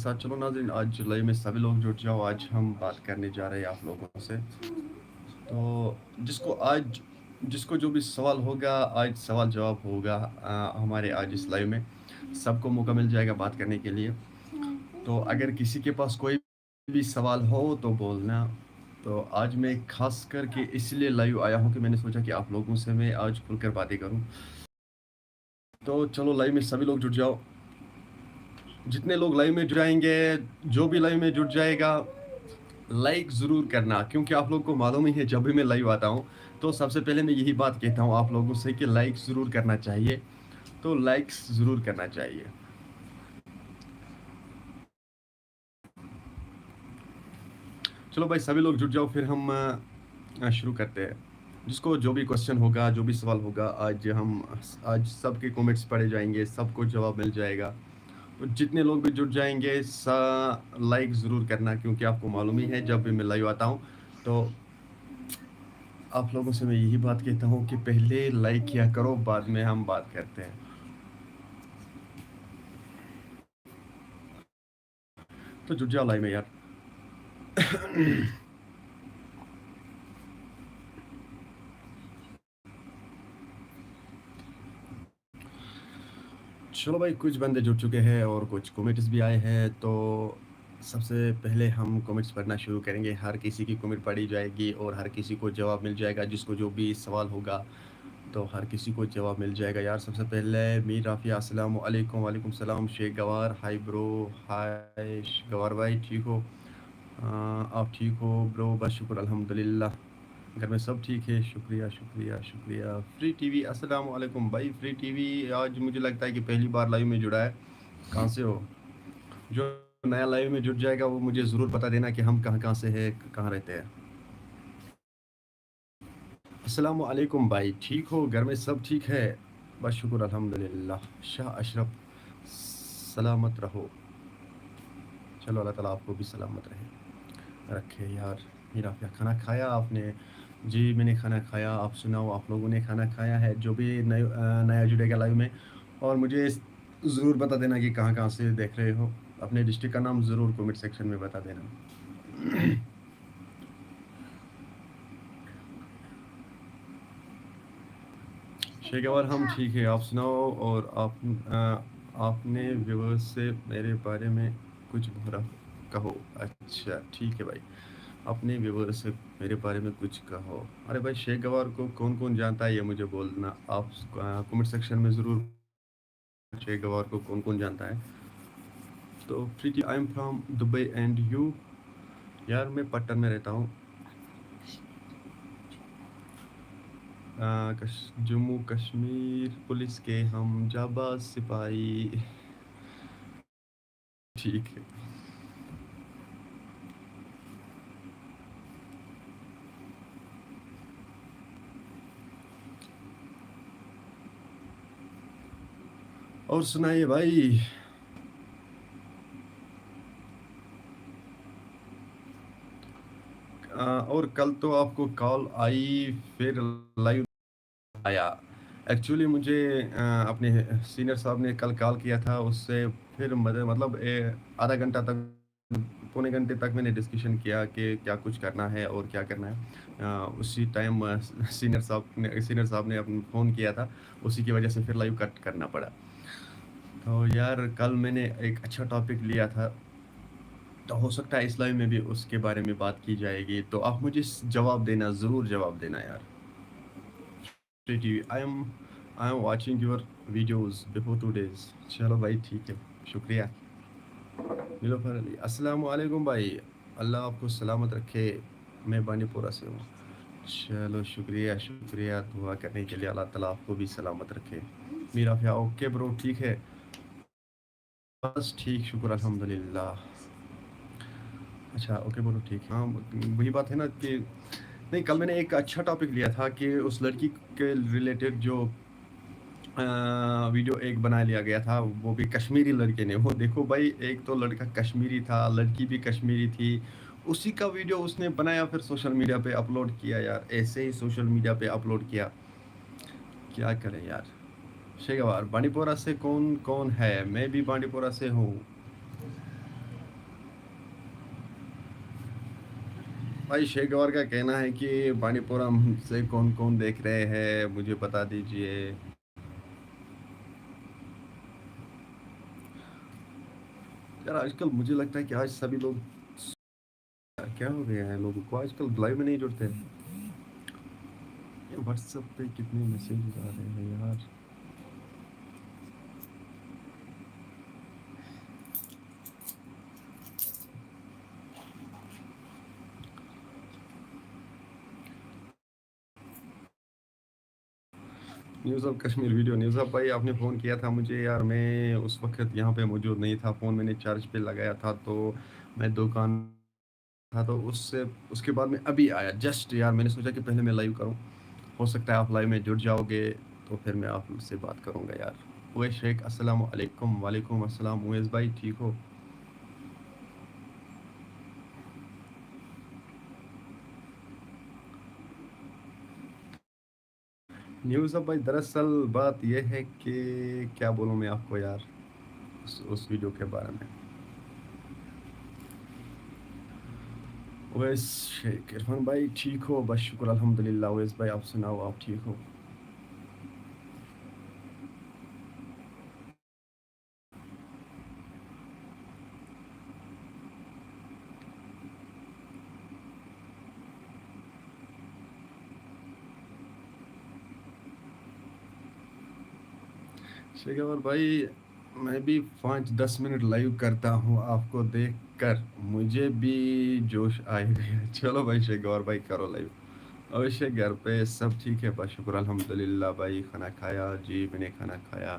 साथ। चलो नाज़रीन, आज लाइव में सभी लोग जुट जाओ। आज हम बात करने जा रहे हैं आप लोगों से। तो जिसको जो भी सवाल होगा, आज सवाल जवाब होगा हमारे आज इस लाइव में। सबको मौका मिल जाएगा बात करने के लिए। तो अगर किसी के पास कोई भी सवाल हो तो बोलना। तो आज मैं खास करके इसलिए लाइव आया हूँ कि मैंने सोचा कि आप लोगों से मैं आज खुलकर बातें करूँ। तो चलो लाइव में सभी लोग जुट जाओ। जितने लोग लाइव में जुड़ जाएंगे, जो भी लाइव में जुट जाएगा, लाइक ज़रूर करना, क्योंकि आप लोगों को मालूम ही है जब भी मैं लाइव आता हूँ तो सबसे पहले मैं यही बात कहता हूँ आप लोगों से कि लाइक ज़रूर करना चाहिए। तो लाइक्स ज़रूर करना चाहिए। चलो भाई, सभी लोग जुट जाओ, फिर हम शुरू करते हैं। जिसको जो भी क्वेश्चन होगा, जो भी सवाल होगा, आज सबके कमेंट्स पढ़े जाएंगे, सबको जवाब मिल जाएगा। तो जितने लोग भी जुट जाएंगे लाइक ज़रूर करना, क्योंकि आपको मालूम ही है जब भी मैं लाइव आता हूँ तो आप लोगों से मैं यही बात कहता हूँ कि पहले लाइक किया करो, बाद में हम बात करते हैं। तो जुट जाओ लाइव में यार। चलो भाई, कुछ बंदे जुड़ चुके हैं और कुछ कमेंट्स भी आए हैं। तो सबसे पहले हम कमेंट्स पढ़ना शुरू करेंगे। हर किसी की कमेंट पढ़ी जाएगी और हर किसी को जवाब मिल जाएगा। जिसको जो भी सवाल होगा तो हर किसी को जवाब मिल जाएगा यार। सबसे पहले मीर राफिया, अस्सलाम वालेकुम। वालेकुम सलाम। शेख गवार, हाय ब्रो। हाय गवार भाई, ठीक हो? आप ठीक हो ब्रो? बस शुक्र अल्हम्दुलिल्लाह। घर में सब ठीक है? शुक्रिया शुक्रिया शुक्रिया। फ्री टीवी, अस्सलाम वालेकुम भाई। फ्री टीवी आज मुझे लगता है कि पहली बार लाइव में जुड़ा है। कहाँ से हो? जो नया लाइव में जुट जाएगा वो मुझे ज़रूर बता देना कि हम कहाँ कहाँ से हैं, कहाँ रहते हैं। अस्सलाम वालेकुम भाई, ठीक हो? घर में सब ठीक है? बस शुक्र अल्हम्दुलिल्लाह। शाह अशरफ, सलामत रहो। चलो अल्लाह ताला आपको भी सलामत रखे यार। मेरा क्या खाना खाया आपने? जी मैंने खाना खाया। आप सुनाओ, आप लोगों ने खाना खाया है? जो भी नया जुड़ेगा लाइव में, और मुझे ज़रूर बता देना कि कहाँ कहाँ से देख रहे हो। अपने डिस्ट्रिक्ट का नाम ज़रूर कमेंट सेक्शन में बता देना। शेखवर, हम ठीक है, आप सुनाओ। और आपने व्यूवर्स से मेरे बारे में कुछ बुरा कहो। अच्छा ठीक है भाई, अपने व्यूवर्स से मेरे बारे में कुछ कहो। अरे भाई, शेख गवार को कौन कौन जानता है ये मुझे बोलना आप कमेंट सेक्शन में ज़रूर। शेख गवार को कौन कौन जानता है? तो Preeti, I am from Dubai and you? यार मैं पट्टन में रहता हूँ, जम्मू कश्मीर पुलिस के हम जाबाज सिपाही। ठीक है। और सुनाइए भाई। और कल तो आपको कॉल आई, फिर लाइव आया। एक्चुअली मुझे अपने सीनियर साहब ने कल कॉल किया था, उससे फिर मतलब आधा घंटा तक, पौने घंटे तक मैंने डिस्कशन किया कि क्या कुछ करना है और क्या करना है। उसी टाइम सीनियर साहब ने अपना फ़ोन किया था, उसी की वजह से फिर लाइव कट करना पड़ा। तो यार कल मैंने एक अच्छा टॉपिक लिया था, तो हो सकता है इस लाइव में भी उसके बारे में बात की जाएगी। तो आप मुझे जवाब देना, ज़रूर जवाब देना यार। I am watching your videos before 2 days। चलो भाई ठीक है, शुक्रिया। नीलोफर अली, अस्सलाम वालेकुम भाई। अल्लाह आपको सलामत रखे। मैं बानीपुरा से हूँ। चलो शुक्रिया शुक्रिया, दुआ करने के लिए। अल्लाह ताला आपको भी सलामत रखे। मेरा भैया ओके ब्रो, ठीक है? बस ठीक, शुक्र अल्हम्दुलिल्लाह। अच्छा ओके ब्रो, ठीक है। हाँ, वही बात है ना कि नहीं, कल मैंने एक अच्छा टॉपिक लिया था कि उस लड़की के रिलेटेड जो वीडियो एक बना लिया गया था, वो भी कश्मीरी लड़के ने। वो देखो भाई, एक तो लड़का कश्मीरी था, लड़की भी कश्मीरी थी। उसी का वीडियो उसने बनाया, फिर सोशल मीडिया पे अपलोड किया यार। ऐसे ही सोशल मीडिया पे अपलोड किया, क्या करें यार। शेखवार, बांडीपोरा से कौन कौन है? मैं भी बांडीपोरा से हूँ। भाई शेख गौर का कहना है कि पानीपुरम से कौन कौन देख रहे हैं, मुझे बता दीजिए। यार आजकल मुझे लगता है कि आज सभी लोग क्या हो गया है, लोगों को आजकल लाइव में नहीं जुड़ते। ये व्हाट्सएप पे कितने मैसेज आ रहे हैं यार। News of Kashmir video. News of भाई आपने फ़ोन किया था मुझे यार, मैं उस वक्त यहाँ पे मौजूद नहीं था, फ़ोन मैंने चार्ज पे लगाया था, तो मैं दुकान था, तो उससे उसके बाद मैं अभी आया जस्ट यार, मैंने सोचा कि पहले मैं लाइव करूँ, हो सकता है आप लाइव में जुड़ जाओगे तो फिर मैं आपसे बात करूँगा यार। उवैस शेख अस्सलाम वालेकुम। वालेकुम अस्सलाम उवैस भाई, ठीक हो? न्यूज़ ऑफ भाई दरअसल बात यह है कि क्या बोलूँ मैं आपको यार उस वीडियो के बारे में। उवैस शेख इरफान भाई ठीक हो? बस शुक्र अल्हम्दुलिल्लाह। उवैस भाई आप सुनाओ, आप ठीक हो? शेखर भाई मैं भी 5-10 मिनट लाइव करता हूँ, आपको देख कर मुझे भी जोश आ ही गया। चलो भाई शेखर भाई करो लाइव। अवश्य घर पे सब ठीक है, बस शुक्र अल्हम्दुलिल्लाह भाई। खाना खाया जी, मैंने खाना खाया।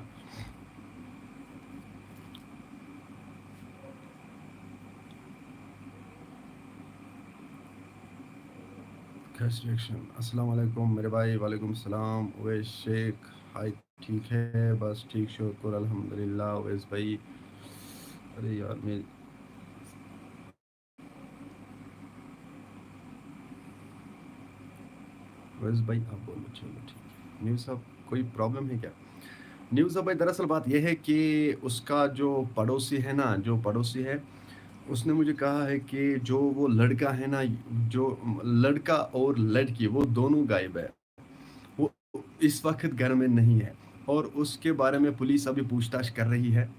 Cash reaction. अस्सलाम वालेकुम मेरे भाई। वालेकुम सलाम उवैस शेख। हाय ठीक है, बस ठीक शुक्र अल्हम्दुलिल्लाह उवैस भाई। अरे यार मैं उवैस भाई आप बोलो, चलो ठीक है। न्यूज़ साहब कोई प्रॉब्लम है क्या? न्यूज़ साहब भाई दरअसल बात यह है कि उसका जो पड़ोसी है ना, जो पड़ोसी है, उसने मुझे कहा है कि जो वो लड़का है ना, जो लड़का और लड़की वो दोनों गायब है, वो इस वक्त घर में नहीं है, और उसके बारे में पुलिस अभी पूछताछ कर रही है।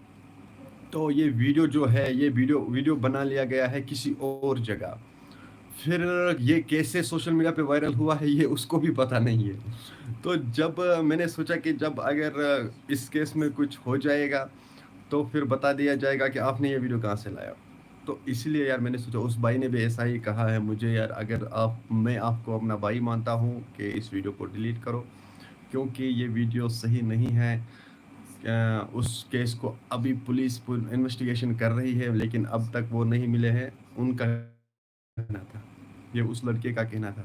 तो ये वीडियो जो है, ये वीडियो वीडियो बना लिया गया है किसी और जगह। फिर ये कैसे सोशल मीडिया पे वायरल हुआ है ये उसको भी पता नहीं है। तो जब मैंने सोचा कि जब अगर इस केस में कुछ हो जाएगा तो फिर बता दिया जाएगा कि आपने ये वीडियो कहाँ से लाया। तो इसलिए यार मैंने सोचा, उस भाई ने भी ऐसा ही कहा है मुझे यार, अगर आप मैं आपको अपना भाई मानता हूँ कि इस वीडियो को डिलीट करो, क्योंकि ये वीडियो सही नहीं है। उस केस को अभी पुलिस इन्वेस्टिगेशन कर रही है, लेकिन अब तक वो नहीं मिले हैं। उनका कहना था, ये उस लड़के का कहना था।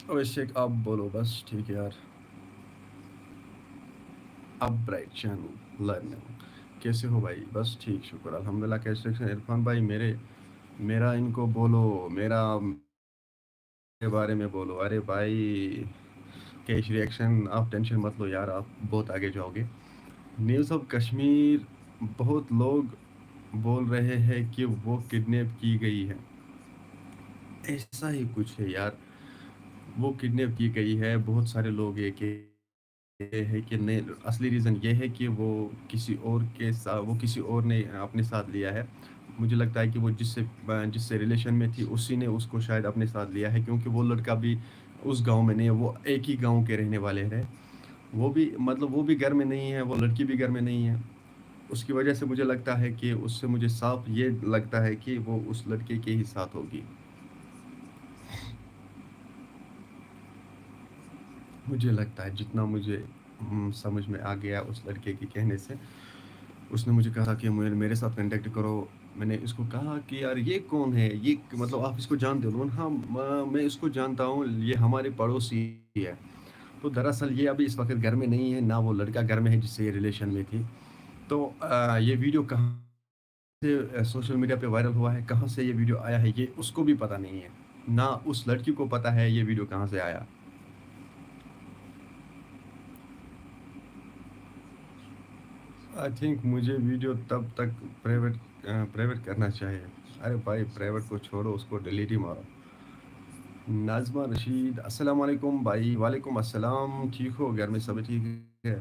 अभिषेक आप बोलो, बस ठीक है यार। अब ब्राइट चैनल लर्निंग कैसे हो भाई? बस ठीक शुक्र अल्हम्दुलिल्लाह। कैसे हैं इरफान भाई? मेरा इनको बोलो, मेरा के बारे में बोलो। अरे भाई कैश रिएक्शन आप टेंशन मत लो यार, आप बहुत आगे जाओगे। न्यूज़ ऑफ कश्मीर, बहुत लोग बोल रहे हैं कि वो किडनैप की गई है। ऐसा ही कुछ है यार, वो किडनैप की गई है। बहुत सारे लोग ये है कि नहीं, असली रीज़न ये है कि वो किसी और के साथ, वो किसी और ने अपने साथ लिया है। मुझे लगता है कि वो जिससे जिससे रिलेशन में थी उसी ने उसको शायद अपने साथ लिया है, क्योंकि वो लड़का भी उस गांव में नहीं है, वो एक ही गांव के रहने वाले हैं। वो भी मतलब वो भी घर में नहीं है, वो लड़की भी घर में नहीं है। उसकी वजह से मुझे लगता है कि उससे मुझे साफ ये लगता है कि वो उस लड़के के ही साथ होगी। मुझे लगता है जितना मुझे समझ में आ गया उस लड़के के कहने से। उसने मुझे कहा कि मुझे मेरे साथ कांटेक्ट करो। मैंने इसको कहा कि यार ये कौन है, ये मतलब आप इसको जानते हो? उन्होंने, हाँ मैं इसको जानता हूँ, ये हमारे पड़ोसी है। तो दरअसल ये अभी इस वक्त घर में नहीं है, ना वो लड़का घर में है जिससे ये रिलेशन में थी। तो ये वीडियो कहाँ से सोशल मीडिया पे वायरल हुआ है, कहाँ से ये वीडियो आया है, ये उसको भी पता नहीं है, ना उस लड़की को पता है ये वीडियो कहाँ से आया। आई थिंक मुझे वीडियो तब तक प्राइवेट प्राइवेट करना चाहिए। अरे भाई प्राइवेट को छोड़ो, उसको डिलीट ही मारो। नाज़मा रशीद, अस्सलाम वालेकुम भाई। वालेकुम अस्सलाम। ठीक हो? घर में सभी ठीक है?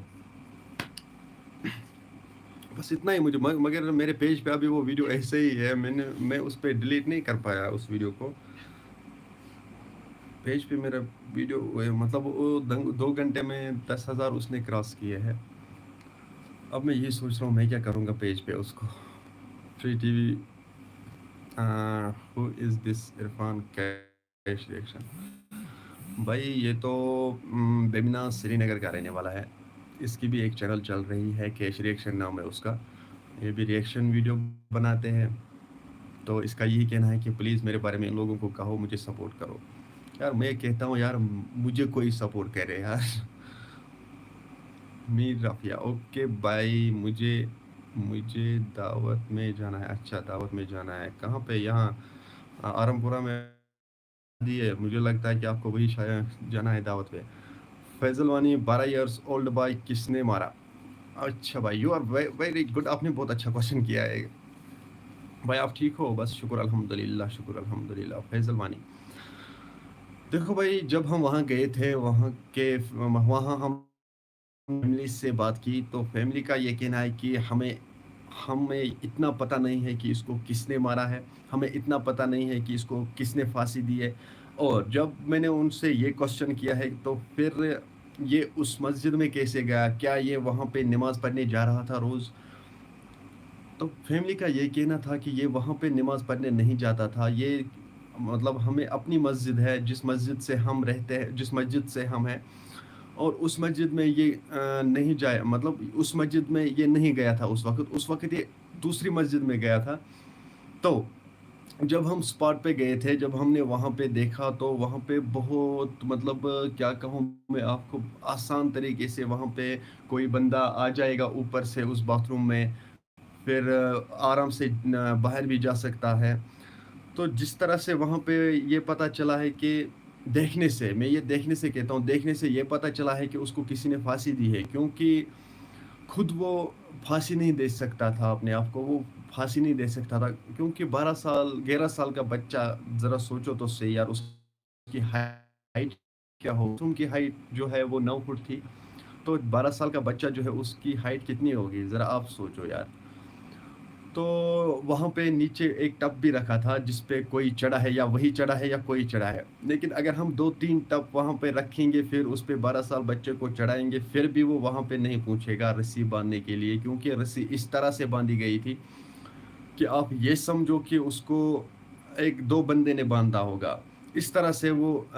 बस इतना ही मुझे मगर मेरे पेज पे अभी वो वीडियो ऐसे ही है, मैं उस पे डिलीट नहीं कर पाया उस वीडियो को। पेज पे मेरा वीडियो मतलब वो 2 घंटे में 10,000 उसने क्रॉस किए हैं। अब मैं ये सोच रहा हूँ मैं क्या करूँगा पेज पे उसको। Free TV. Who is this Irfan cash reaction. भाई ये तो बेमिना श्रीनगर का रहने वाला है। इसकी भी एक चैनल चल रही है, कैश रिएक्शन नाम है उसका। ये भी रिएक्शन वीडियो बनाते हैं। तो इसका यही कहना है कि प्लीज़ मेरे बारे में इन लोगों को कहो, मुझे सपोर्ट करो। यार मैं कहता हूँ यार, मुझे कोई सपोर्ट करे यार। मीर राफिया, ओके भाई। मुझे मुझे दावत में जाना है। अच्छा दावत में जाना है, कहाँ पे? यहाँ आरमपुरा में दी है। मुझे लगता है कि आपको वही शायद जाना है दावत पे। फैजल वानी, 12 इयर्स ओल्ड भाई, किसने मारा? अच्छा भाई, यू आर वेरी गुड। आपने बहुत अच्छा क्वेश्चन किया है भाई। आप ठीक हो? बस शुक्र अल्हम्दुलिल्लाह, शुक्र अल्हम्दुलिल्लाह। फैजल वानी, देखो भाई, जब हम वहाँ गए थे, वहाँ हम फैमिली से बात की, तो फैमिली का ये कहना है कि हमें हमें इतना पता नहीं है कि इसको किसने मारा है। हमें इतना पता नहीं है कि इसको किसने फांसी दी है। और जब मैंने उनसे ये क्वेश्चन किया है, तो फिर ये उस मस्जिद में कैसे गया? क्या ये वहाँ पे नमाज पढ़ने जा रहा था रोज़? तो फैमिली का ये कहना था कि ये वहाँ पे नमाज पढ़ने नहीं जाता था। ये मतलब हमें अपनी मस्जिद है, जिस मस्जिद से हम रहते हैं, जिस मस्जिद से हम हैं, और उस मस्जिद में ये नहीं जाए, मतलब उस मस्जिद में ये नहीं गया था उस वक़्त ये दूसरी मस्जिद में गया था। तो जब हम स्पॉट पे गए थे, जब हमने वहाँ पे देखा, तो वहाँ पे बहुत मतलब क्या कहूँ मैं आपको, आसान तरीके से वहाँ पे कोई बंदा आ जाएगा ऊपर से उस बाथरूम में, फिर आराम से बाहर भी जा सकता है। तो जिस तरह से वहाँ पे ये पता चला है कि देखने से, मैं ये देखने से कहता हूँ, देखने से ये पता चला है कि उसको किसी ने फांसी दी है, क्योंकि खुद वो फांसी नहीं दे सकता था अपने आप को। वो फांसी नहीं दे सकता था, क्योंकि 12 साल 11 साल का बच्चा, ज़रा सोचो तो सही यार, उसकी हाइट क्या हो? उनकी हाइट जो है वो 9 फुट थी। तो 12 साल का बच्चा जो है, उसकी हाइट कितनी होगी, ज़रा आप सोचो यार। तो वहाँ पे नीचे एक टब भी रखा था, जिस पे कोई चढ़ा है, या वही चढ़ा है या कोई चढ़ा है। लेकिन अगर हम 2-3 टब वहाँ पे रखेंगे, फिर उस पे 12 साल बच्चे को चढ़ाएँगे, फिर भी वो वहाँ पे नहीं पहुँचेगा रस्सी बाँधने के लिए, क्योंकि रस्सी इस तरह से बाँधी गई थी कि आप ये समझो कि उसको 1-2 बंदे ने बाँधा होगा। इस तरह से वो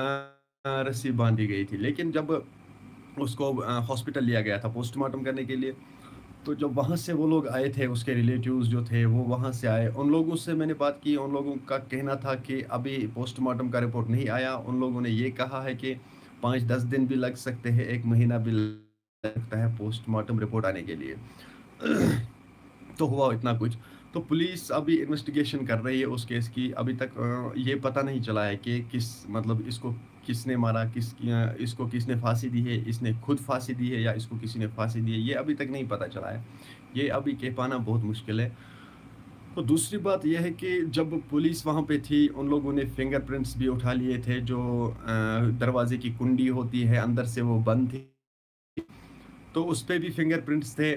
रस्सी बाँधी गई थी। लेकिन जब उसको हॉस्पिटल लिया गया था पोस्टमार्टम करने के लिए, तो जब वहाँ से वो लोग आए थे, उसके रिलेटिव्स जो थे वो वहाँ से आए, उन लोगों से मैंने बात की। उन लोगों का कहना था कि अभी पोस्टमार्टम का रिपोर्ट नहीं आया। उन लोगों ने ये कहा है कि 5-10 दिन भी लग सकते हैं, 1 महीना भी लग सकता है पोस्टमार्टम रिपोर्ट आने के लिए। तो हुआ इतना कुछ। तो पुलिस अभी इन्वेस्टिगेशन कर रही है उस केस की। अभी तक ये पता नहीं चला है कि किस मतलब इसको किसने मारा, इसको किसने फांसी दी है, इसने खुद फांसी दी है या इसको किसी ने फांसी दी है, ये अभी तक नहीं पता चला है। ये अभी कह पाना बहुत मुश्किल है। तो दूसरी बात यह है कि जब पुलिस वहाँ पे थी, उन लोगों ने फिंगरप्रिंट्स भी उठा लिए थे, जो दरवाजे की कुंडी होती है अंदर से वो बंद थी, तो उस पे भी फिंगरप्रिंट्स थे।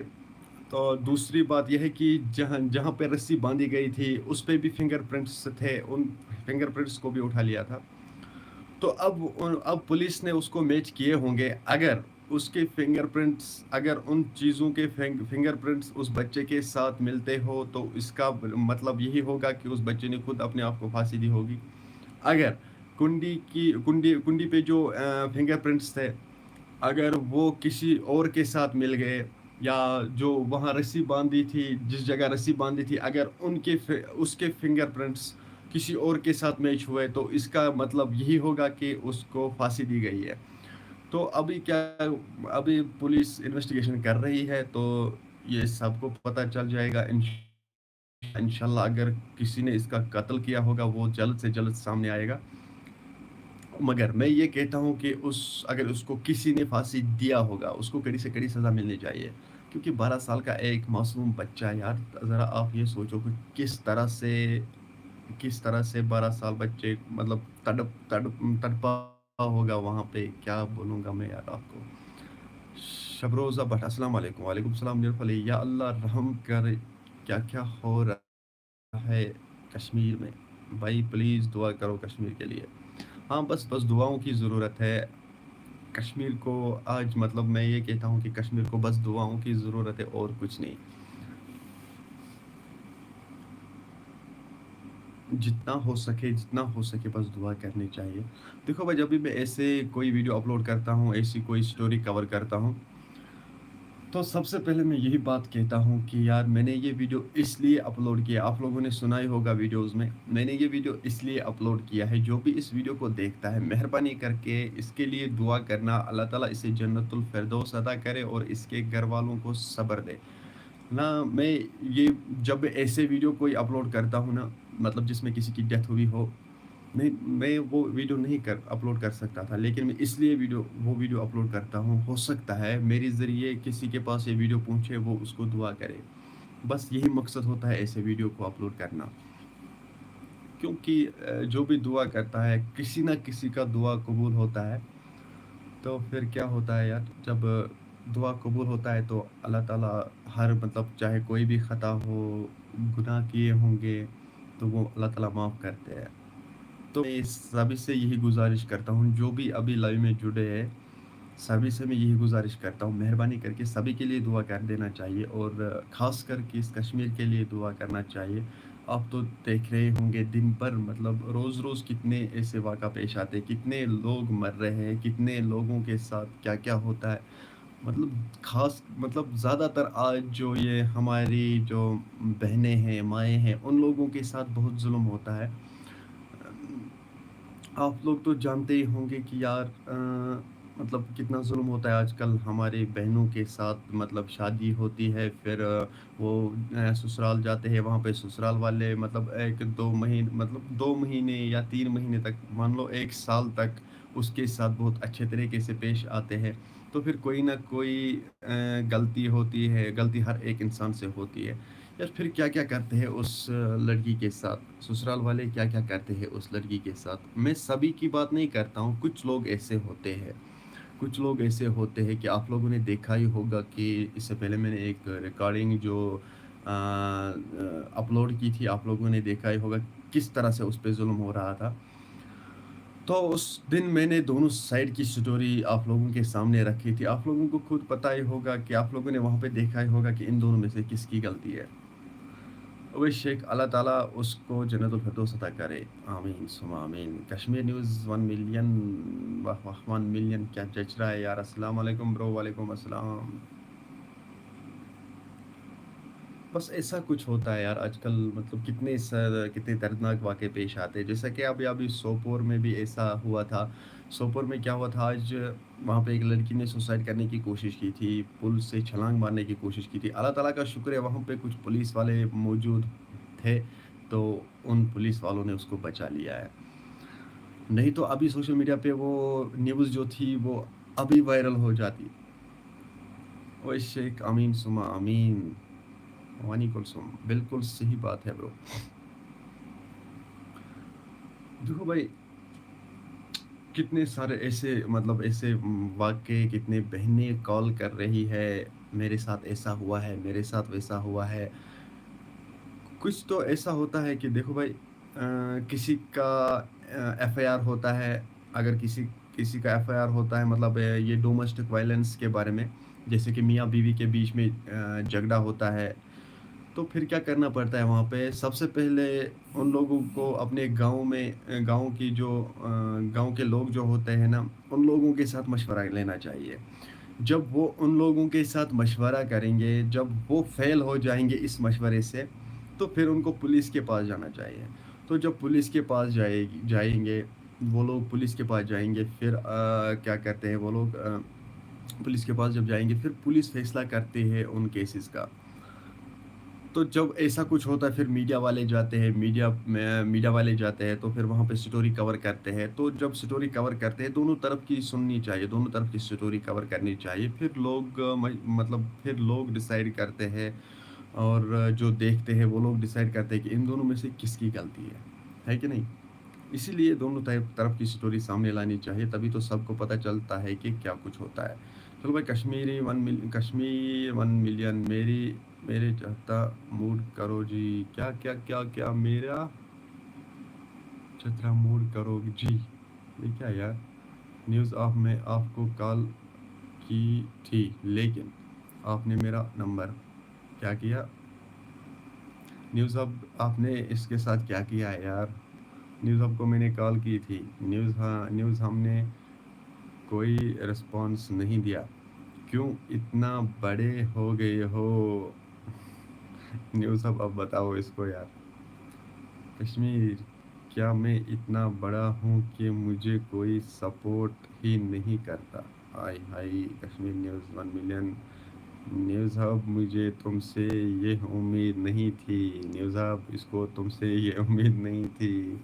तो दूसरी बात यह है कि जहाँ जहाँ पे रस्सी बांधी गई थी, उस पे भी फिंगरप्रिंट्स थे, उन फिंगरप्रिंट्स को भी उठा लिया था। तो अब पुलिस ने उसको मैच किए होंगे। अगर उसके फिंगरप्रिंट्स, अगर उन चीज़ों के फिंगरप्रिंट्स उस बच्चे के साथ मिलते हो, तो इसका मतलब यही होगा कि उस बच्चे ने खुद अपने आप को फांसी दी होगी। अगर कुंडी पे जो फिंगरप्रिंट्स थे, अगर वो किसी और के साथ मिल गए, या जो वहाँ रस्सी बांधी थी, जिस जगह रस्सी बांधी थी, अगर उसके फिंगरप्रिंट्स किसी और के साथ मैच हुए, तो इसका मतलब यही होगा कि उसको फांसी दी गई है। तो अभी पुलिस इन्वेस्टिगेशन कर रही है, तो ये सबको पता चल जाएगा इंशाल्लाह। अगर किसी ने इसका कत्ल किया होगा, वो जल्द से जल्द सामने आएगा। मगर मैं ये कहता हूँ कि अगर उसको किसी ने फांसी दिया होगा, उसको कड़ी से कड़ी सज़ा मिलनी चाहिए, क्योंकि 12 साल का एक मासूम बच्चा यार, ज़रा आप ये सोचो कि किस तरह से 12 साल बच्चे मतलब तड़पा होगा वहाँ पे, क्या बोलूँगा मैं यार आपको। शबरोज़ा भट्ट, अस्सलाम वालेकुम। वालेकुम सलाम निरफली, या अल्लाह रहम कर, क्या-क्या हो रहा है कश्मीर में। भाई प्लीज़ दुआ करो कश्मीर के लिए। हाँ, बस दुआओं की ज़रूरत है। कश्मीर को आज मतलब मैं ये कहता हूँ कि कश्मीर को बस दुआओं की ज़रूरत है और कुछ नहीं। जितना हो सके बस दुआ करनी चाहिए। देखो भाई, जब भी मैं ऐसे कोई वीडियो अपलोड करता हूँ, ऐसी कोई स्टोरी कवर करता हूँ, तो सबसे पहले मैं यही बात कहता हूँ कि यार मैंने ये वीडियो इसलिए अपलोड किया, आप लोगों ने सुना ही होगा वीडियोज़ में, मैंने ये वीडियो इसलिए अपलोड किया है। जो भी इस वीडियो को देखता है, मेहरबानी करके इसके लिए दुआ करना, अल्लाह ताला इसे जन्नतुल फिरदौस अता करे और इसके घर वालों को सब्र दे। ना मैं ये जब ऐसे वीडियो कोई अपलोड करता हूँ ना, मतलब जिसमें किसी की डेथ हुई हो, नहीं, मैं वो वीडियो नहीं कर अपलोड कर सकता था, लेकिन मैं इसलिए वो वीडियो अपलोड करता हूँ। हो सकता है मेरे ज़रिए किसी के पास ये वीडियो पहुँचे, वो उसको दुआ करे। बस यही मकसद होता है ऐसे वीडियो को अपलोड करना। क्योंकि जो भी दुआ करता है, किसी ना किसी का दुआ कबूल होता है। तो फिर क्या होता है यार, जब दुआ कबूल होता है तो अल्लाह ताला हर मतलब चाहे कोई भी ख़ता हो, गुनाह किए होंगे, तो वो अल्लाह ताला माफ़ करते हैं। तो मैं सभी से यही गुज़ारिश करता हूँ, जो भी अभी लाइव में जुड़े हैं, सभी से मैं यही गुज़ारिश करता हूँ, मेहरबानी करके सभी के लिए दुआ कर देना चाहिए और ख़ास करके इस कश्मीर के लिए दुआ करना चाहिए। आप तो देख रहे होंगे दिन भर मतलब रोज़-रोज़ कितने ऐसे वाक़ा पेश आते हैं, कितने लोग मर रहे हैं, कितने लोगों के साथ क्या-क्या होता है। मतलब ख़ास मतलब ज़्यादातर आज जो ये हमारी जो बहनें हैं, माएँ हैं, उन लोगों के साथ बहुत ज़ुल्म होता है। आप लोग तो जानते ही होंगे कि यार मतलब कितना ज़ुल्म होता है आजकल हमारे बहनों के साथ, मतलब शादी होती है, फिर वो ससुराल जाते हैं, वहाँ पे ससुराल वाले मतलब 1-2 महीने, मतलब 2 महीने या 3 महीने तक, मान लो 1 साल तक उसके साथ बहुत अच्छे तरीके से पेश आते हैं। तो फिर कोई ना कोई गलती होती है, गलती हर एक इंसान से होती है। यार फिर क्या-क्या करते हैं उस लड़की के साथ, ससुराल वाले क्या-क्या करते हैं उस लड़की के साथ। मैं सभी की बात नहीं करता हूँ, कुछ लोग ऐसे होते हैं। कुछ लोग ऐसे होते हैं कि आप लोगों ने देखा ही होगा कि इससे पहले मैंने एक रिकॉर्डिंग जो अपलोड की थी, आप लोगों ने देखा ही होगा किस तरह से उस पे ज़ुल्म हो रहा था। तो उस दिन मैंने दोनों साइड की स्टोरी आप लोगों के सामने रखी थी। आप लोगों को खुद पता ही होगा कि आप लोगों ने वहाँ पे देखा ही होगा कि इन दोनों में से किसकी गलती है। वही शेख, अल्लाह ताला उसको जन्नतुल फिरदौस अता करे। आमीन सुम्मा आमीन। कश्मीर न्यूज़ 1 मिलियन, वाह वाह 1 मिलियन क्या जच रहा है यार। अस्सलाम वालेकुम ब्रो, वालेकुम अस्सलाम। बस ऐसा कुछ होता है यार आजकल, मतलब कितने दर्दनाक वाक़ये पेश आते हैं। जैसा कि अभी-अभी सोपोर में भी ऐसा हुआ था। सोपोर में क्या हुआ था आज, वहाँ पे एक लड़की ने सुसाइड करने की कोशिश की थी, पुल से छलांग मारने की कोशिश की थी। अल्लाह ताला का शुक्र है वहाँ पे कुछ पुलिस वाले मौजूद थे, तो उन पुलिस वालों ने उसको बचा लिया है। नहीं तो अभी सोशल मीडिया पे वो न्यूज़ जो थी वो अभी वायरल हो जाती। ओए शेख, आमीन सुम्मा आमीन। वानी कुलसुम, बिल्कुल सही बात है ब्रो। देखो भाई, कितने सारे ऐसे मतलब ऐसे वाक़ये, कितने बहनें कॉल कर रही है, मेरे साथ ऐसा हुआ है, मेरे साथ वैसा हुआ है। कुछ तो ऐसा होता है कि देखो भाई, किसी का एफआईआर होता है, अगर किसी किसी का एफआईआर होता है, मतलब ये डोमेस्टिक वायलेंस के बारे में, जैसे कि मियाँ बीवी के बीच में झगड़ा होता है, तो फिर क्या करना पड़ता है वहाँ पे, सबसे पहले उन लोगों को अपने गाँव में गाँव के लोग जो होते हैं ना, उन लोगों के साथ मशवरा लेना चाहिए। जब वो उन लोगों के साथ मशवरा करेंगे, जब वो फ़ेल हो जाएँगे इस मशवरे से, तो फिर उनको पुलिस के पास जाना चाहिए। तो जब पुलिस के पास जाएँगे, वो लोग पुलिस के पास जाएँगे, फिर क्या करते हैं वो लोग, पुलिस के पास जब जाएँगे, फिर पुलिस फ़ैसला करती है उन केसेज़ का। تو جب ایسا کچھ ہوتا ہے پھر میڈیا والے جاتے ہیں، میڈیا والے جاتے ہیں تو پھر وہاں پہ سٹوری کور کرتے ہیں، تو جب سٹوری کور کرتے ہیں دونوں طرف کی سننی چاہیے، دونوں طرف کی سٹوری کور کرنی چاہیے، پھر لوگ مطلب پھر لوگ ڈیسائیڈ کرتے ہیں، اور جو دیکھتے ہیں وہ لوگ ڈیسائیڈ کرتے ہیں کہ ان دونوں میں سے کس کی غلطی ہے کہ نہیں؟ اسی لیے دونوں طرف کی سٹوری سامنے لانی چاہیے، تبھی تو سب کو پتہ چلتا ہے کہ کیا کچھ ہوتا ہے۔ چلو بھائی، کشمیر 1 ملین میرے چہتا موڈ کرو جی، کیا کیا کیا کیا میرا چترا موڈ کرو جی، یہ کیا یار؟ نیوز آف میں آپ کو کال کی تھی لیکن آپ نے میرا نمبر کیا کیا؟ نیوز اب آپ نے اس کے ساتھ کیا کیا ہے یار؟ نیوز اب کو میں نے کال کی تھی، نیوز ہم نے کوئی رسپانس نہیں دیا، کیوں اتنا بڑے ہو گئے ہو؟ نیوز اب بتاؤ اس کو یار۔ کشمیر، کیا میں اتنا بڑا ہوں کہ مجھے کوئی سپورٹ ہی نہیں کرتا؟ ہائے ہائے، Kashmir news 1 million, news hub مجھے تم سے یہ امید نہیں تھی، نیوز ہب اس کو تم سے یہ امید نہیں تھی۔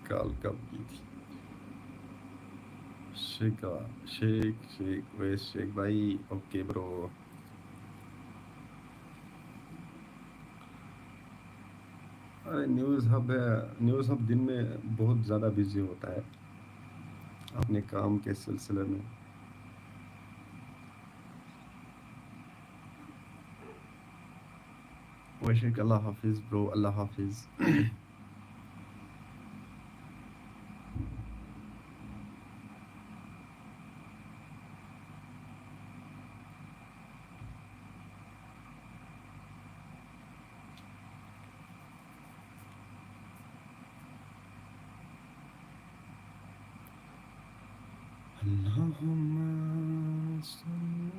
کال کب کی تھی؟ شیخ ویس شیخ بھائی، اوکے برو۔ ارے نیوز ہب دن میں بہت زیادہ بزی ہوتا ہے اپنے کام کے سلسلے میں۔ ویشک، اللہ حافظ برو، اللہ حافظ۔ اللہم صلی۔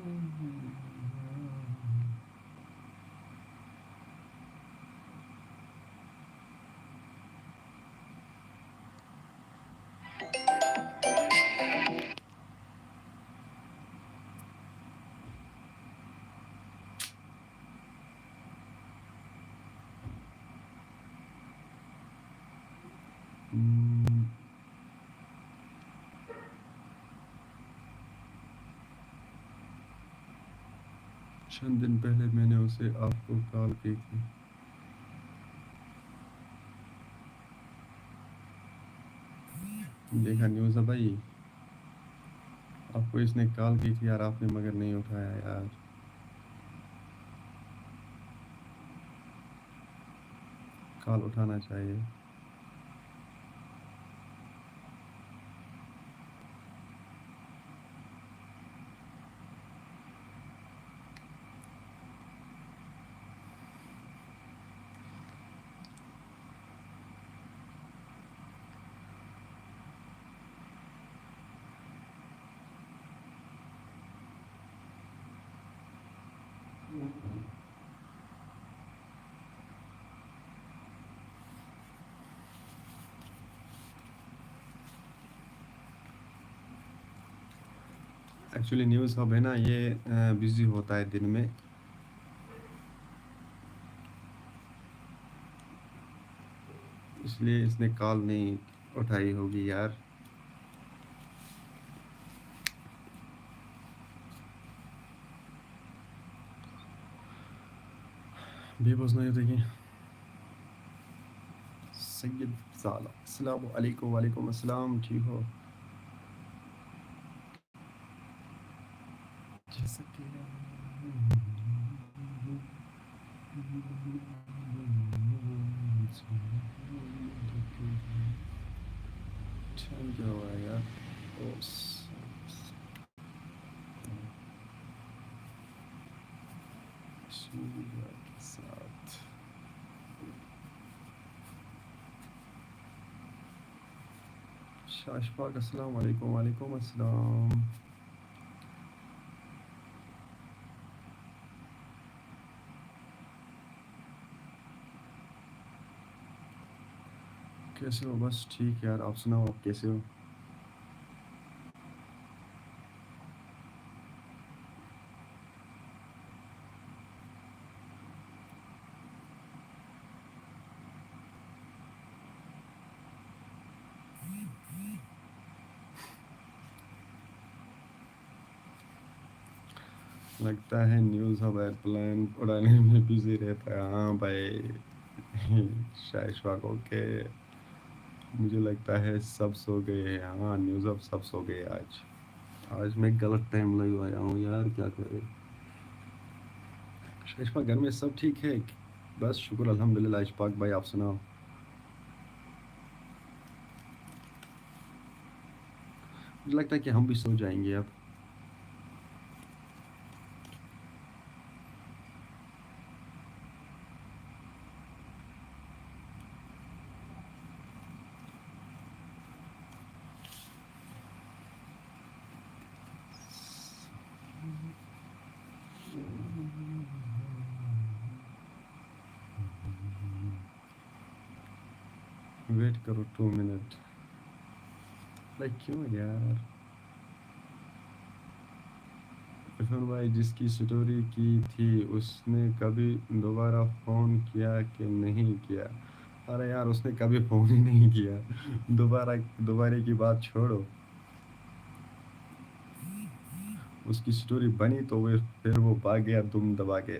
چند دن پہلے میں نے اسے آپ کو کال کی تھی۔ دیکھا نیوز ہے بھائی، آپ کو اس نے کال کی تھی یار، آپ نے مگر نہیں اٹھایا یار۔ کال اٹھانا چاہیے۔ ایکچولی نیوز ہب ہے نا، یہ بزی ہوتا ہے دن میں، اس لیے اس نے کال نہیں اٹھائی ہوگی یار۔ بے بس نہیں دیکھیں۔ سید سالہ، السلام علیکم۔ وعلیکم السلام، ٹھیک ہو؟ جیسا کہ کیا ہوا یار؟ سوریا کے ساتھ شاشفاق، السلام علیکم۔ وعلیکم السلام۔ کیسے ہو؟ بس ٹھیک یار، آپ سناؤ، آپ کیسے ہو؟ لگتا ہے نیوز ہب ایئرپلین اڑانے میں بزی رہتا ہے. ہاں بھائی. شائشہ کو کہ مجھے لگتا ہے سب سو گئے. ہاں نیوز اب سب سو گئے آج. آج میں غلط ٹائم لگوایا ہوں یار, کیا کرے. شائشہ گھر میں سب ٹھیک ہے؟ بس شکر الحمد للہ. اشفاق بھائی آپ سناؤ. مجھے لگتا ہے کہ ہم بھی سو جائیں گے اب. ویٹ کرو 2 منٹ. لائک کیوں یار. عرفان بھائی جس کی اسٹوری کی تھی اس نے کبھی دوبارہ فون کیا کہ نہیں کیا؟ ارے یار اس نے کبھی فون ہی نہیں کیا. دوبارہ کی بات چھوڑو. اس کی اسٹوری بنی تو پھر وہ بھاگ گیا دم دبا کے.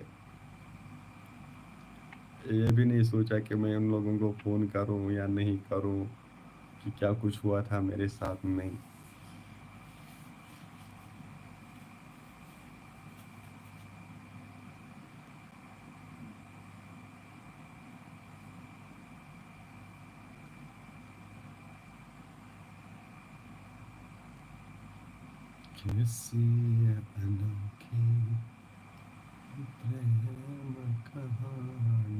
یہ بھی نہیں سوچا کہ میں ان لوگوں کو فون کروں یا نہیں کروں, کہ کیا کچھ ہوا تھا میرے ساتھ. نہیں. کیسی انوکھی پریم کہانی.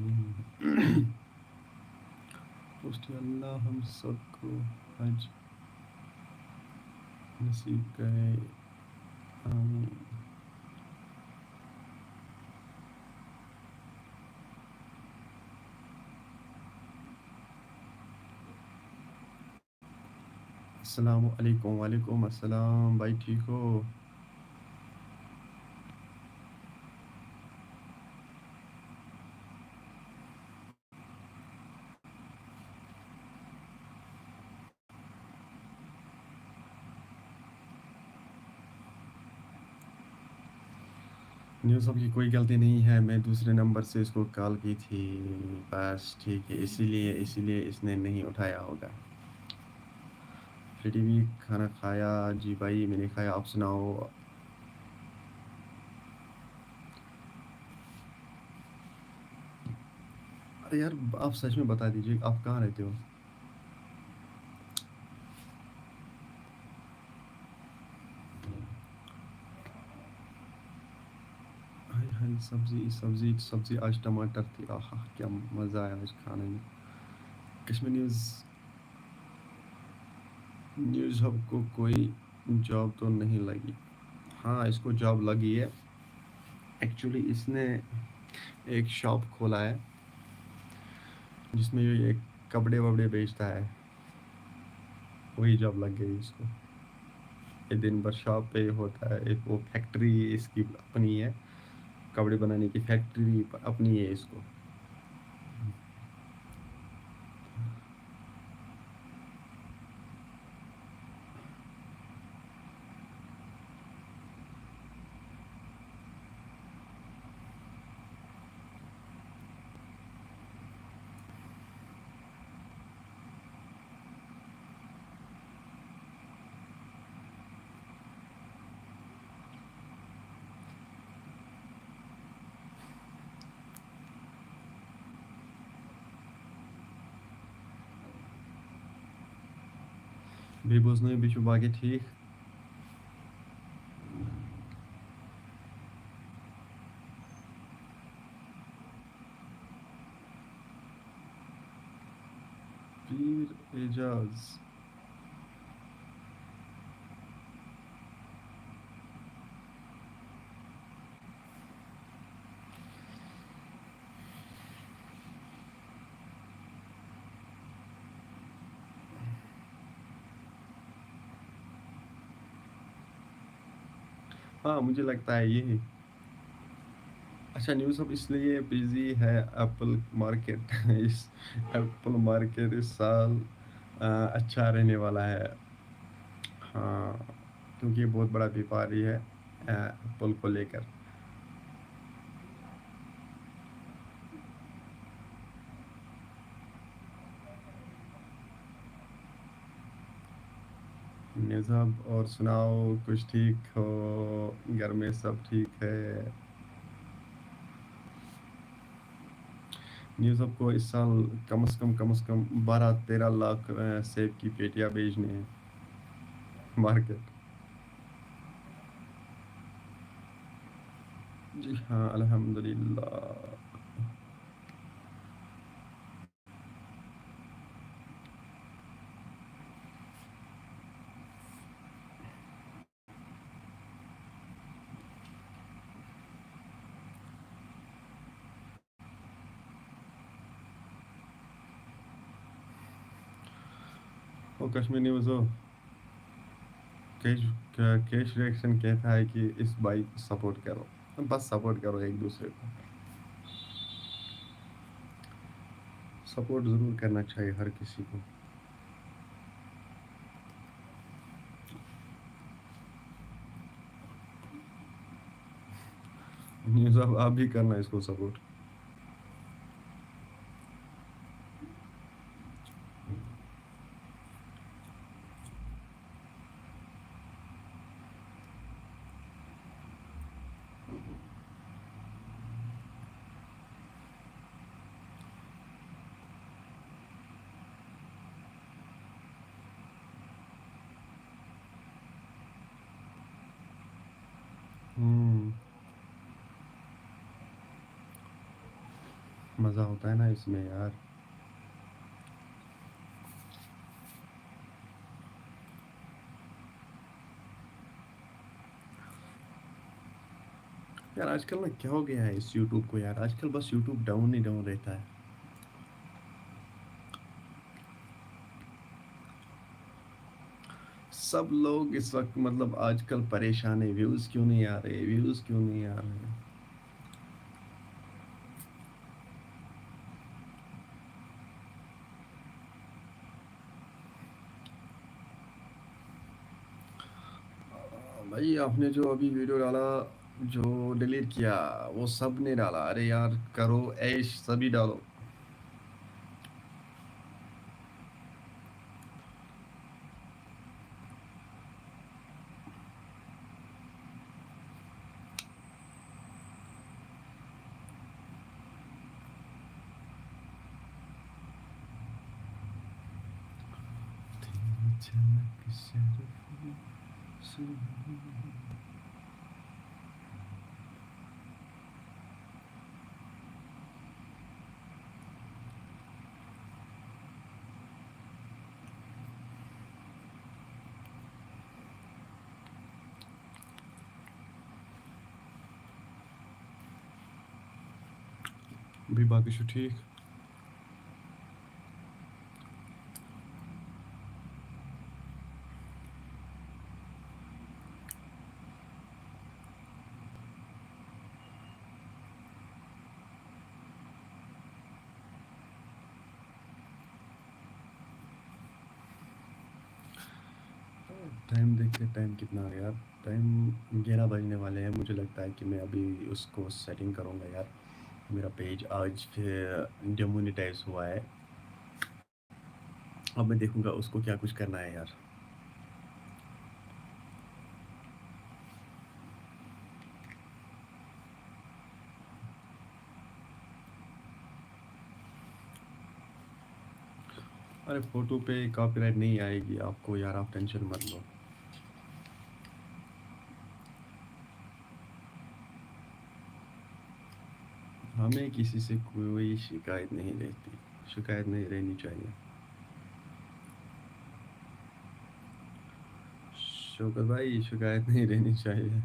پوچھتے اللہ ہم سب کو حج نصیب کرے. آمین. السلام علیکم. وعلیکم السلام بھائی, ٹھیک ہو؟ نیوز اب کی کوئی غلطی نہیں ہے, میں دوسرے نمبر سے اس کو کال کی تھی بس. ٹھیک ہے, اسی لیے اس نے نہیں اٹھایا ہوگا. ٹی وی کھانا کھایا؟ جی بھائی میں نے کھایا, آپ سناؤ. ارے یار آپ سچ میں بتا دیجیے آپ کہاں رہتے ہو. ہائی ہائی, سبزی سبزی سبزی آج ٹماٹر تھی. آہا کیا مزہ آیا آج کھانے میں. کشمیر نیوز ہب کو کوئی جاب تو نہیں لگی؟ ہاں اس کو جاب لگی ہے. ایکچولی اس نے ایک شاپ کھولا ہے جس میں یہ ایک کپڑے وپڑے بیچتا ہے. وہی جاب لگ گئی اس کو. یہ دن بھر شاپ پہ ہوتا ہے. ایک وہ فیکٹری اس کی اپنی ہے, کپڑے بنانے کی فیکٹری اپنی ہے اس کو. بیٚیہِ بوزنٲیِو, بیٚیہِ چھُو باقٕے ٹھیٖک؟ پیر اعجاز. ہاں مجھے لگتا ہے یہی. اچھا نیوز اب اس لیے بزی ہے ایپل مارکیٹ. اس ایپل مارکیٹ اس سال اچھا رہنے والا ہے. ہاں کیونکہ یہ بہت بڑا بیپاری ہے ایپل کو لے کر. निज़ाब और सुनाओ, कुछ ठीक हो? घर में सब ठीक है? निज़ाब को इस साल कम से कम 12-13 लाख सेब की पेटियां भेजनी है मार्केट। जी हाँ, अल्हम्दुलिल्लाह। वो कश्मीर न्यूज़ हो, कैश कैश रिएक्शन कहता है कि इस भाई को सपोर्ट करो, बस सपोर्ट करो एक दूसरे को। सपोर्ट ज़रूर करना चाहिए हर किसी को। न्यूज़ आप भी करना इसको सपोर्ट। हम्म, मज़ा होता है ना इसमें यार। यार आजकल ना क्या हो गया है इस यूट्यूब को यार, आजकल बस यूट्यूब डाउन ही डाउन रहता है। सब लोग इस वक्त मतलब आजकल परेशान है, व्यूज क्यों नहीं आ रहे, व्यूज क्यों नहीं आ रहे। भाई आपने जो अभी वीडियो डाला, जो डिलीट किया, वो सब ने डाला। अरे यार करो ऐश, सभी डालो। भी बाकी सब ठीक। टाइम देखते, टाइम कितना है यार। टाइम 11 बजने वाले हैं, मुझे लगता है कि मैं अभी उसको सेटिंग करूँगा यार। मेरा पेज आज फिर डिमोनेटाइज हुआ है। अब मैं देखूंगा उसको क्या कुछ करना है यार। अरे फोटो पे कॉपीराइट नहीं आएगी आपको यार, आप टेंशन मत लो। हमें किसी से कोई शिकायत नहीं रहती, शिकायत नहीं रहनी चाहिए। शौकत भाई, शिकायत नहीं रहनी चाहिए।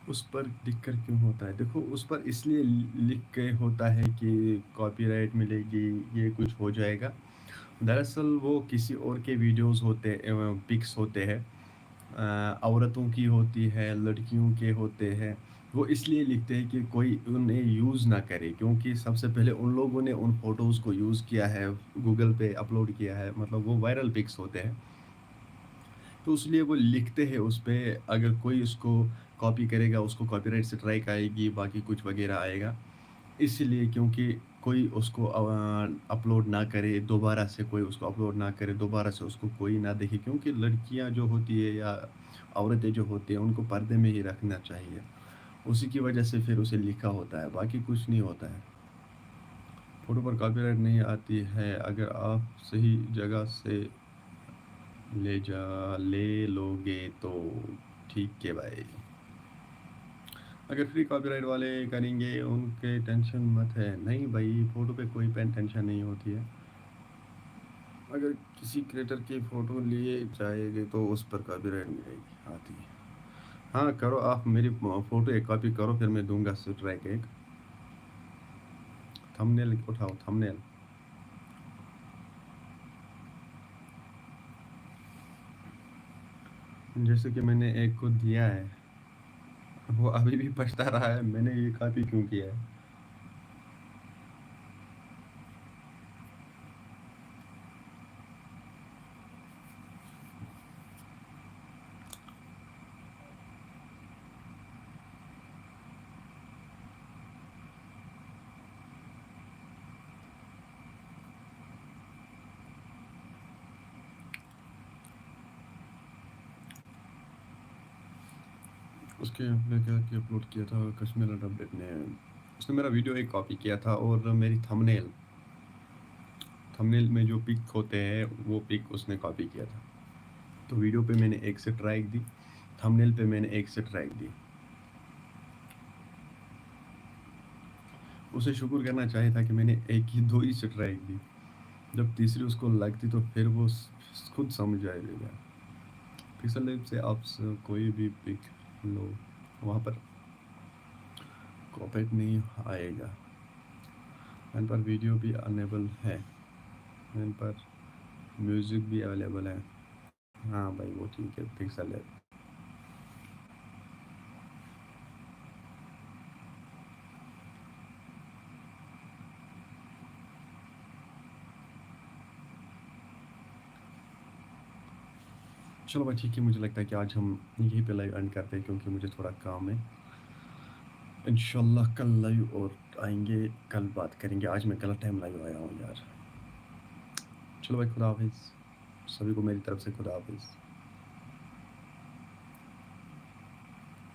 उस पर लिख कर क्यों होता है, देखो उस पर इसलिए लिख के होता है कि कॉपीराइट मिलेगी, ये कुछ हो जाएगा। दरअसल वो किसी और के वीडियोस होते, पिक्स होते हैं, औरतों की होती है, लड़कियों के होते हैं। वो इसलिए लिखते हैं कि कोई उन्हें यूज़ ना करे, क्योंकि सबसे पहले उन लोगों ने उन फोटोज़ को यूज़ किया है, गूगल पे अपलोड किया है, मतलब वो वायरल पिक्स होते हैं। تو اس لیے وہ لکھتے ہیں اس پہ، اگر کوئی اس کو کاپی کرے گا اس کو کاپی رائٹ اسٹرائک آئے گی، باقی کچھ وغیرہ آئے گا، اسی لیے کیونکہ کوئی اس کو اپلوڈ نہ کرے دوبارہ سے، کوئی اس کو اپلوڈ نہ کرے دوبارہ سے، اس کو کوئی نہ دیکھے، کیونکہ لڑکیاں جو ہوتی ہے یا عورتیں جو ہوتی ہیں ان کو پردے میں ہی رکھنا چاہیے، اسی کی وجہ سے پھر اسے لکھا ہوتا ہے، باقی کچھ نہیں ہوتا ہے۔ فوٹو پر کاپی رائٹ نہیں آتی ہے اگر آپ صحیح جگہ سے لے لو گے تو ٹھیک ہے بھائی، اگر فری کاپی رائٹ والے کریں گے ان کے ٹینشن مت ہے، نہیں بھائی فوٹو پہ کوئی پین ٹینشن نہیں ہوتی ہے، اگر کسی کریٹر کی فوٹو لیے جائے گی تو اس پر کاپی رائٹ ملے گی آتی ہے۔ ہاں کرو، آپ میری فوٹو ایک کاپی کرو، پھر میں دوں گا اسٹرائک ایک، تھم نیل اٹھاؤ، تھم نیل۔ جیسے کہ میں نے ایک کو دیا ہے، وہ ابھی بھی پچھتا رہا ہے میں نے یہ کاپی کیوں کیا ہے۔ اس کے اپنے کیا کہ اپلوڈ کیا تھا کشمیر اپڈیٹ نے، اس نے میرا ویڈیو ایک کاپی کیا تھا اور میری تھم نیل میں جو پک ہوتے ہیں وہ پک اس نے کاپی کیا تھا، تو ویڈیو پہ میں نے ایک سے ٹرائک دی، تھم نیل پہ میں نے ایک سے ٹرائک دی، اسے شکر کرنا چاہیے تھا کہ میں نے ایک ہی دو ہی سے ٹرائک دی، جب تیسری اس کو لگتی تو پھر وہ خود سمجھ جائے گا۔ پکسل لیب سے آپ کوئی بھی پک لو، وہاں پر کاپیٹ نہیں آئے گا، ان پر ویڈیو بھی انیبل ہے، ان پر میوزک بھی اویلیبل ہے۔ ہاں بھائی وہ ٹھیک ہے، پکسل لیب۔ چلو بھائی ٹھیک ہے، مجھے لگتا ہے کہ آج ہم یہیں پہ لائیو اینڈ کرتے ہیں کیونکہ مجھے تھوڑا کام ہے، انشاءاللہ کل لائیو اور آئیں گے، کل بات کریں گے، آج میں غلط ٹائم لائیو آیا ہوں یار۔ چلو بھائی خدا حافظ، سبھی کو میری طرف سے خدا حافظ۔